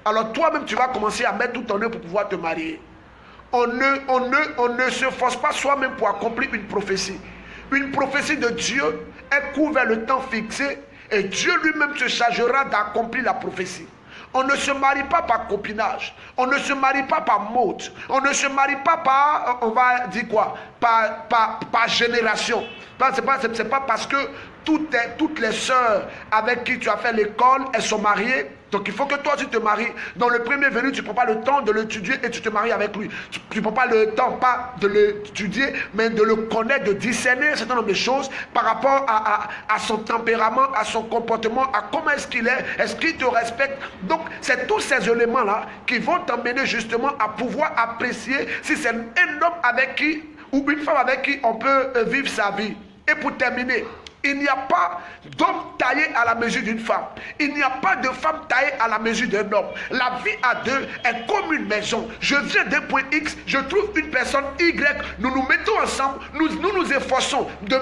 Alors toi-même tu vas commencer à mettre tout ton œuvre pour pouvoir te marier. On ne se force pas soi-même pour accomplir une prophétie. Une prophétie de Dieu est couverte le temps fixé. Et Dieu lui-même se chargera d'accomplir la prophétie. On ne se marie pas par copinage. On ne se marie pas par mode. On ne se marie pas par, on va dire quoi, par génération. C'est pas parce que toutes les sœurs avec qui tu as fait l'école, elles sont mariées. Donc il faut que toi tu te maries. Dans le premier venu, tu ne prends pas le temps de l'étudier et tu te maries avec lui. Tu ne prends pas le temps, pas de l'étudier, mais de le connaître, de discerner un certain nombre de choses par rapport à son tempérament, à son comportement, à comment est-ce qu'il te respecte. Donc c'est tous ces éléments-là qui vont t'emmener justement à pouvoir apprécier si c'est un homme avec qui ou une femme avec qui on peut vivre sa vie. Et pour terminer, il n'y a pas d'homme taillé à la mesure d'une femme. Il n'y a pas de femme taillée à la mesure d'un homme. La vie à deux est comme une maison. Je viens d'un point X, je trouve une personne Y. Nous nous mettons ensemble, nous efforçons de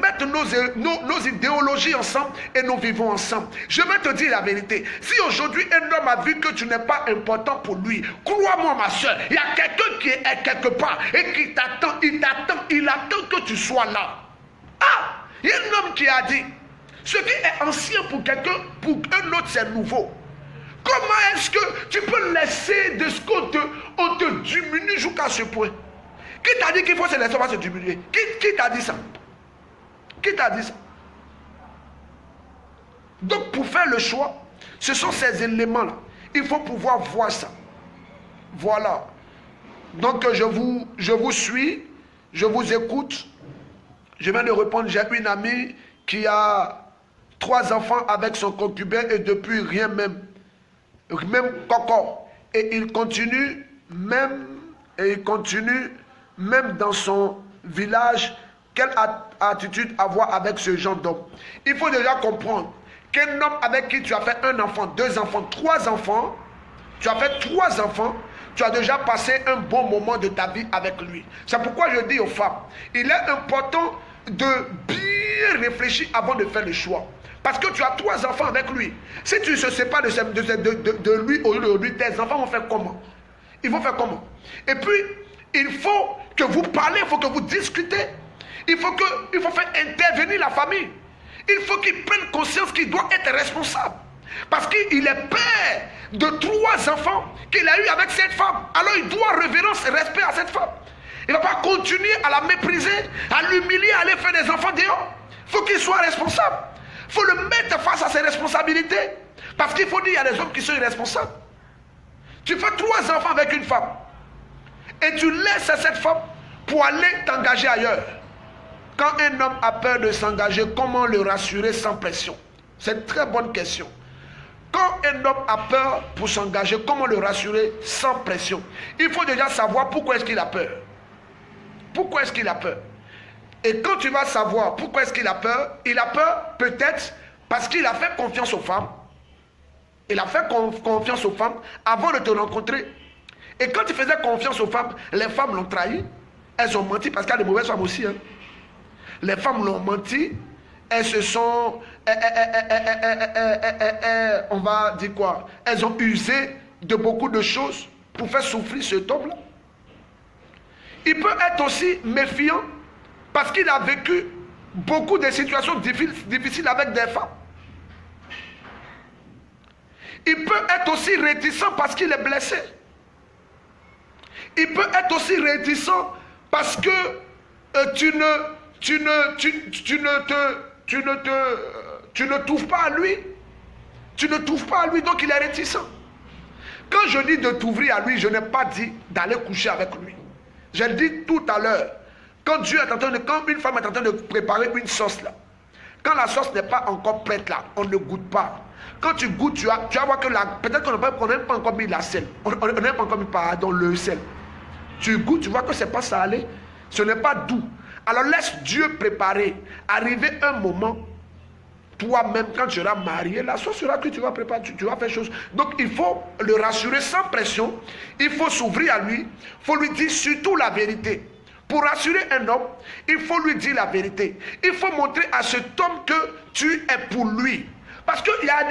mettre nos idéologies ensemble et nous vivons ensemble. Je vais te dire la vérité. Si aujourd'hui un homme a vu que tu n'es pas important pour lui, crois-moi ma soeur, il y a quelqu'un qui est quelque part et qui t'attend, il attend que tu sois là. Ah! Il y a un homme qui a dit, ce qui est ancien pour quelqu'un, pour un autre c'est nouveau. Comment est-ce que tu peux laisser de ce qu'on te diminue jusqu'à ce point? Qui t'a dit qu'il faut se laisser se diminuer? Qui t'a dit ça? Qui t'a dit ça? Donc pour faire le choix, ce sont ces éléments-là. Il faut pouvoir voir ça. Voilà. Donc je vous suis, je vous écoute. Je viens de répondre, j'ai une amie qui a 3 enfants avec son concubin et depuis rien même coco. Et il continue même dans son village. Quelle attitude avoir avec ce genre d'homme? Il faut déjà comprendre qu'un homme avec qui tu as fait 1 enfant, 2 enfants, 3 enfants, tu as fait 3 enfants, tu as déjà passé un bon moment de ta vie avec lui. C'est pourquoi je dis aux femmes, il est important de bien réfléchir avant de faire le choix. Parce que tu as 3 enfants avec lui. Si tu ne se sépares de lui aujourd'hui, tes enfants vont faire comment? Ils vont faire comment? Et puis, il faut que vous parlez, il faut que vous discutez. Il faut faire intervenir la famille. Il faut qu'il prenne conscience qu'il doit être responsable. Parce qu'il est père de 3 enfants qu'il a eu avec cette femme. Alors il doit révérence et respect à cette femme. Il ne va pas continuer à la mépriser, à l'humilier, à aller faire des enfants dehors. Il faut qu'il soit responsable. Il faut le mettre face à ses responsabilités. Parce qu'il faut dire, il y a des hommes qui sont irresponsables. Tu fais 3 enfants avec une femme. Et tu laisses cette femme pour aller t'engager ailleurs. Quand un homme a peur de s'engager, comment le rassurer sans pression? C'est une très bonne question. Quand un homme a peur pour s'engager, comment le rassurer sans pression? Il faut déjà savoir pourquoi est-ce qu'il a peur. Pourquoi est-ce qu'il a peur? Et quand tu vas savoir pourquoi est-ce qu'il a peur peut-être parce qu'il a fait confiance aux femmes. Il a fait confiance aux femmes avant de te rencontrer. Et quand il faisait confiance aux femmes, les femmes l'ont trahi. Elles ont menti parce qu'il y a des mauvaises femmes aussi. Hein. Les femmes l'ont menti. Elles se sont... on va dire quoi? Elles ont usé de beaucoup de choses pour faire souffrir cet homme-là. Il peut être aussi méfiant parce qu'il a vécu beaucoup de situations difficiles avec des femmes. Il peut être aussi réticent parce qu'il est blessé. Il peut être aussi réticent parce que tu ne t'ouvres pas à lui. Tu ne t'ouvres pas à lui, donc il est réticent. Quand je dis de t'ouvrir à lui, je n'ai pas dit d'aller coucher avec lui. J'ai dit tout à l'heure, quand une femme est en train de préparer une sauce là, quand la sauce n'est pas encore prête là, on ne goûte pas. Quand tu goûtes, tu vas voir que peut-être qu'on n'a pas encore mis la sel. On n'a pas encore mis le sel. Tu goûtes, tu vois que ce n'est pas salé. Ce n'est pas doux. Alors laisse Dieu préparer. Arriver un moment, toi-même, quand tu seras marié, la sauce sera que tu vas préparer, tu vas faire chose. Donc il faut le rassurer sans pression. Il faut s'ouvrir à lui. Il faut lui dire surtout la vérité. Pour rassurer un homme, il faut lui dire la vérité. Il faut montrer à cet homme que tu es pour lui. Parce qu'il y a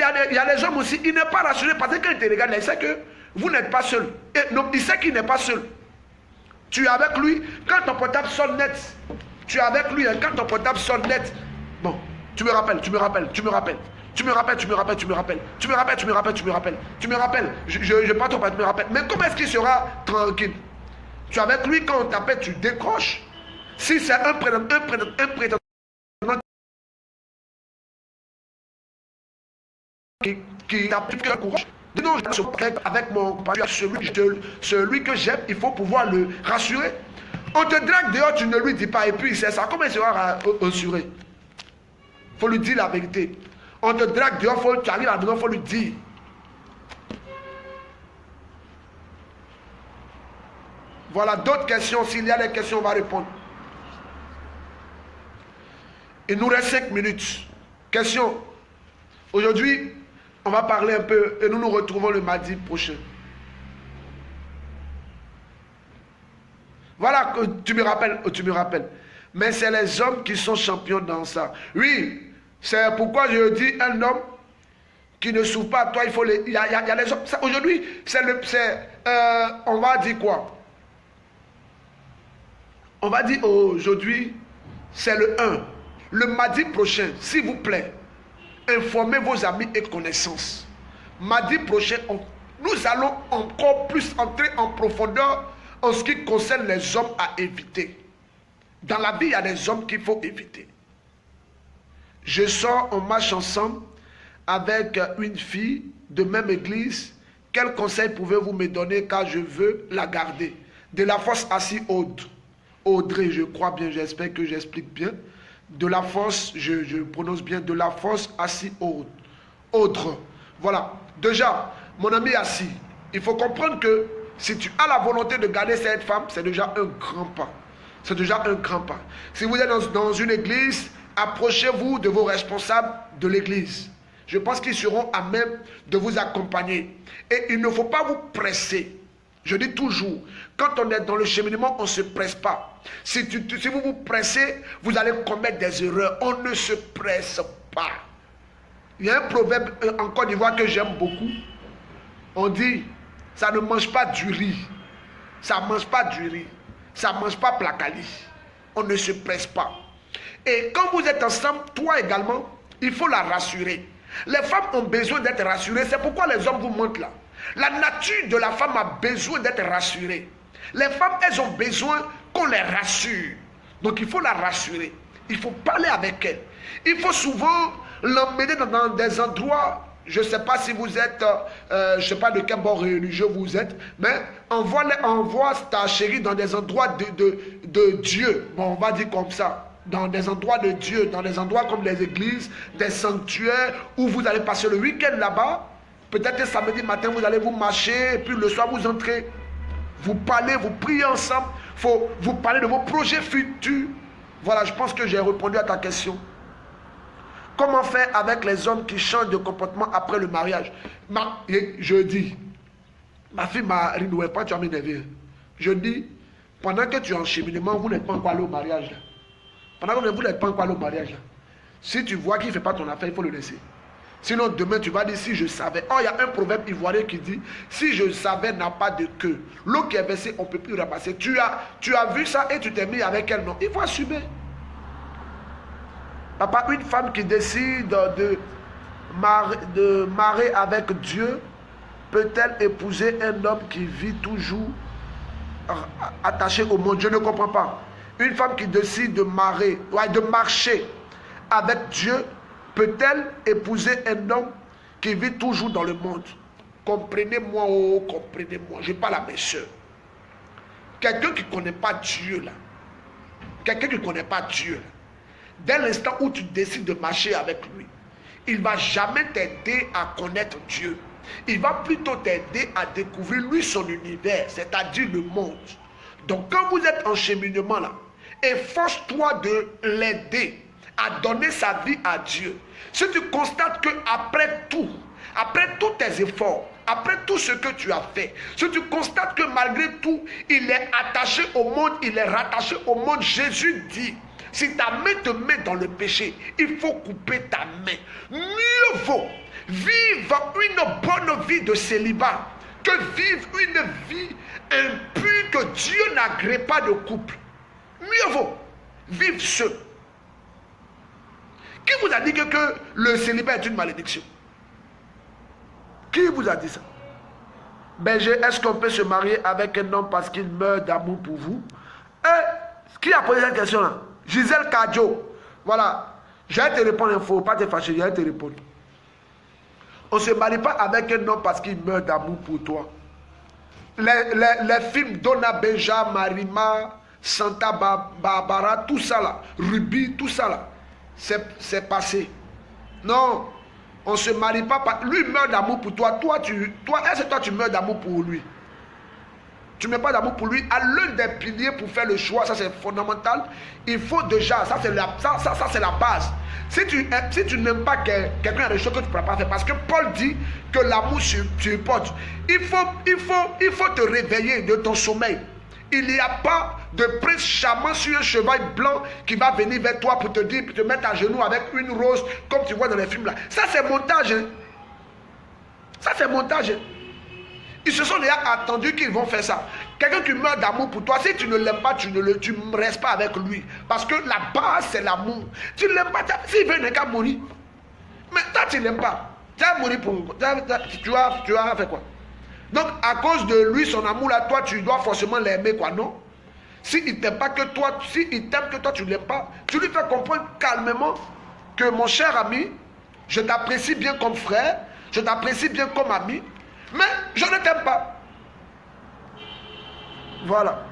des hommes aussi, il n'est pas rassuré parce que quand il te regarde, il sait que vous n'êtes pas seul. Et donc il sait qu'il n'est pas seul. Tu es avec lui, quand ton portable sonne net, tu es avec lui, quand ton portable sonne net, bon, tu me rappelles, je pas ton tu me rappelles. Mais comment est-ce qu'il sera tranquille? Tu es avec lui, quand on t'appelle, tu décroches. Si c'est un prétendant qui t'applique le courage, non, je suis avec mon compagnon, celui que j'aime, il faut pouvoir le rassurer. On te drague dehors, tu ne lui dis pas, et puis c'est ça, comment il sera rassuré? Il faut lui dire la vérité. On te drague dehors, tu arrives à la maison, il faut lui dire. Voilà, d'autres questions, s'il y a des questions, on va répondre. Il nous reste 5 minutes. Question. Aujourd'hui, on va parler un peu et nous nous retrouvons le mardi prochain. Voilà, tu me rappelles. Mais c'est les hommes qui sont champions dans ça. Oui, c'est pourquoi je dis un homme qui ne souffre pas à toi, il faut les... Il y a les hommes... Aujourd'hui, on va dire quoi? On va dire aujourd'hui, c'est le 1. Le mardi prochain, s'il vous plaît, informez vos amis et connaissances. Mardi prochain, nous allons encore plus entrer en profondeur en ce qui concerne les hommes à éviter. Dans la vie, il y a des hommes qu'il faut éviter. Je sors, on marche ensemble avec une fille de même église. Quel conseil pouvez-vous me donner car je veux la garder? De la force assis Audrey, je crois bien, j'espère que j'explique bien. De la force, je prononce bien, de la force assis autre. Voilà. Déjà, mon ami assis, il faut comprendre que si tu as la volonté de garder cette femme, c'est déjà un grand pas. C'est déjà un grand pas. Si vous êtes dans une église, approchez-vous de vos responsables de l'église. Je pense qu'ils seront à même de vous accompagner. Et il ne faut pas vous presser. Je dis toujours, quand on est dans le cheminement, on ne se presse pas. Si vous vous pressez, vous allez commettre des erreurs. On ne se presse pas. Il y a un proverbe en Côte d'Ivoire que j'aime beaucoup. On dit, ça ne mange pas du riz. Ça ne mange pas du riz. Ça ne mange pas placali. On ne se presse pas. Et quand vous êtes ensemble, toi également, il faut la rassurer. Les femmes ont besoin d'être rassurées. C'est pourquoi les hommes vous mentent là. La nature de la femme a besoin d'être rassurée. Les femmes, elles ont besoin qu'on les rassure. Donc il faut la rassurer. Il faut parler avec elle. Il faut souvent l'emmener dans des endroits. Je ne sais pas si vous êtes, je ne sais pas de quel bord religieux vous êtes, mais envoie ta chérie dans des endroits de Dieu. Bon, on va dire comme ça. Dans des endroits de Dieu, dans des endroits comme les églises, des sanctuaires, où vous allez passer le week-end là-bas. Peut-être que samedi matin, vous allez vous marcher, et puis le soir, vous entrez. Vous parlez, vous priez ensemble. Vous parlez de vos projets futurs. Voilà, je pense que j'ai répondu à ta question. Comment faire avec les hommes qui changent de comportement après le mariage? Je dis, ma fille Marie, ne pas tu as m'énervé. Je dis, pendant que tu es en cheminement, vous n'êtes pas encore allé au mariage. Là. Pendant que vous n'êtes pas encore allé au mariage. Là. Si tu vois qu'il ne fait pas ton affaire, il faut le laisser. Sinon, demain, tu vas dire, si je savais. Oh, il y a un proverbe ivoirien qui dit, si je savais n'a pas de queue. L'eau qui est versée, on ne peut plus ramasser. Tu as vu ça et tu t'es mis avec elle. Non, il faut assumer. Papa, une femme qui décide de marier avec Dieu, peut-elle épouser un homme qui vit toujours attaché au monde? Je ne comprends pas. Une femme qui décide de marcher avec Dieu, peut-elle épouser un homme qui vit toujours dans le monde? Comprenez-moi, oh, comprenez-moi. Je parle à mes soeurs. Quelqu'un qui ne connaît pas Dieu, là. Quelqu'un qui ne connaît pas Dieu, là. Dès l'instant où tu décides de marcher avec lui, il ne va jamais t'aider à connaître Dieu. Il va plutôt t'aider à découvrir lui son univers, c'est-à-dire le monde. Donc quand vous êtes en cheminement là, efforce-toi de l'aider à donner sa vie à Dieu. Si tu constates que après tous tes efforts, après tout ce que tu as fait, si tu constates que malgré tout, il est attaché au monde, il est rattaché au monde, Jésus dit, si ta main te met dans le péché, il faut couper ta main. Mieux vaut vivre une bonne vie de célibat que vivre une vie impure que Dieu n'agrée pas de couple. Mieux vaut vivre seul. Qui vous a dit que le célibat est une malédiction? Qui vous a dit ça? Berger, est-ce qu'on peut se marier avec un homme parce qu'il meurt d'amour pour vous? Qui a posé cette question-là? Gisèle Kadjo. Voilà. Je vais te répondre, il ne faut pas te fâcher, je vais te répondre. On ne se marie pas avec un homme parce qu'il meurt d'amour pour toi. Les films Donna Benja, Marima, Santa Barbara, tout ça là, Ruby, tout ça là, c'est passé. Non, on ne se marie pas. Lui meurt d'amour pour toi. Est-ce que toi tu meurs d'amour pour lui? Tu ne mets pas d'amour pour lui. À l'un des piliers pour faire le choix, ça c'est fondamental. Il faut déjà, ça c'est la base. Si tu n'aimes pas quelqu'un, il y a des choses que tu ne pourras pas faire. Parce que Paul dit que l'amour supporte. Il faut te réveiller de ton sommeil. Il n'y a pas de prince charmant sur un cheval blanc qui va venir vers toi pour te dire, pour te mettre à genoux avec une rose, comme tu vois dans les films là. Ça c'est montage. Hein. Ça c'est montage. Hein. Ils se sont déjà attendus qu'ils vont faire ça. Quelqu'un qui meurt d'amour pour toi, si tu ne l'aimes pas, tu ne restes pas avec lui. Parce que la base, c'est l'amour. Tu ne l'aimes pas, s'il veut, il n'a qu'à mourir. Mais toi, tu ne l'aimes pas. Tu vas mourir pour... Tu vas faire quoi? Donc, à cause de lui, son amour là, toi, tu dois forcément l'aimer, quoi, non? S'il ne t'aime pas que toi, s'il t'aime que toi, tu ne l'aimes pas, tu lui fais comprendre calmement que mon cher ami, je t'apprécie bien comme frère, je t'apprécie bien comme ami, mais je ne t'aime pas. Voilà.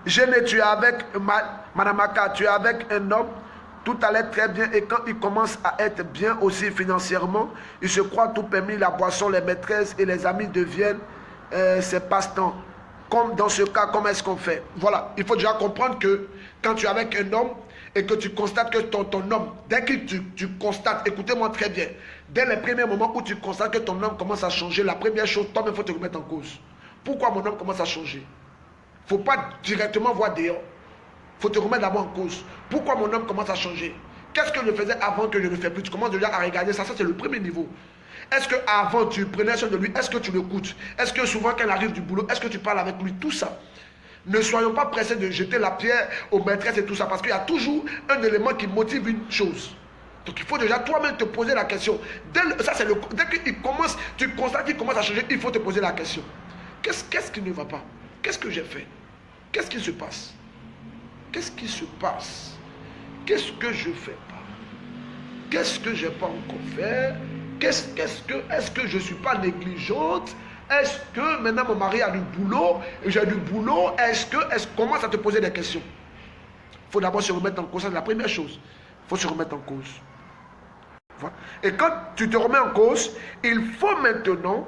Jeanne, tu es avec Manamaka, tu es avec un homme, tout allait très bien et quand il commence à être bien aussi financièrement, il se croit tout permis, la boisson, les maîtresses et les amis deviennent ses passe-temps. Comme dans ce cas, comment est-ce qu'on fait? Voilà, il faut déjà comprendre que quand tu es avec un homme et que tu constates que ton homme, dès que tu constates, écoutez-moi très bien, dès les premiers moments où tu constates que ton homme commence à changer, la première chose, toi-même, il faut te remettre en cause. Pourquoi mon homme commence à changer? Il ne faut pas directement voir dehors. Il faut te remettre d'abord en cause. Pourquoi mon homme commence à changer? Qu'est-ce que je faisais avant que je ne fais plus? Tu commences déjà à regarder ça. Ça, c'est le premier niveau. Est-ce qu'avant, tu prenais soin de lui? Est-ce que tu l'écoutes? Est-ce que souvent, quand il arrive du boulot, est-ce que tu parles avec lui? Tout ça. Ne soyons pas pressés de jeter la pierre aux maîtresses et tout ça. Parce qu'il y a toujours un élément qui motive une chose. Donc, il faut déjà toi-même te poser la question. Dès qu'il commence, tu constates qu'il commence à changer, il faut te poser la question. Qu'est-ce qui ne va pas? Qu'est-ce que j'ai fait? Qu'est-ce qui se passe? Qu'est-ce qui se passe? Qu'est-ce que je ne fais pas? Qu'est-ce que je n'ai pas encore fait? Est-ce que je ne suis pas négligente? Est-ce que maintenant mon mari a du boulot? J'ai du boulot? Commence à te poser des questions. Il faut d'abord se remettre en cause. C'est la première chose. Il faut se remettre en cause. Et quand tu te remets en cause, il faut maintenant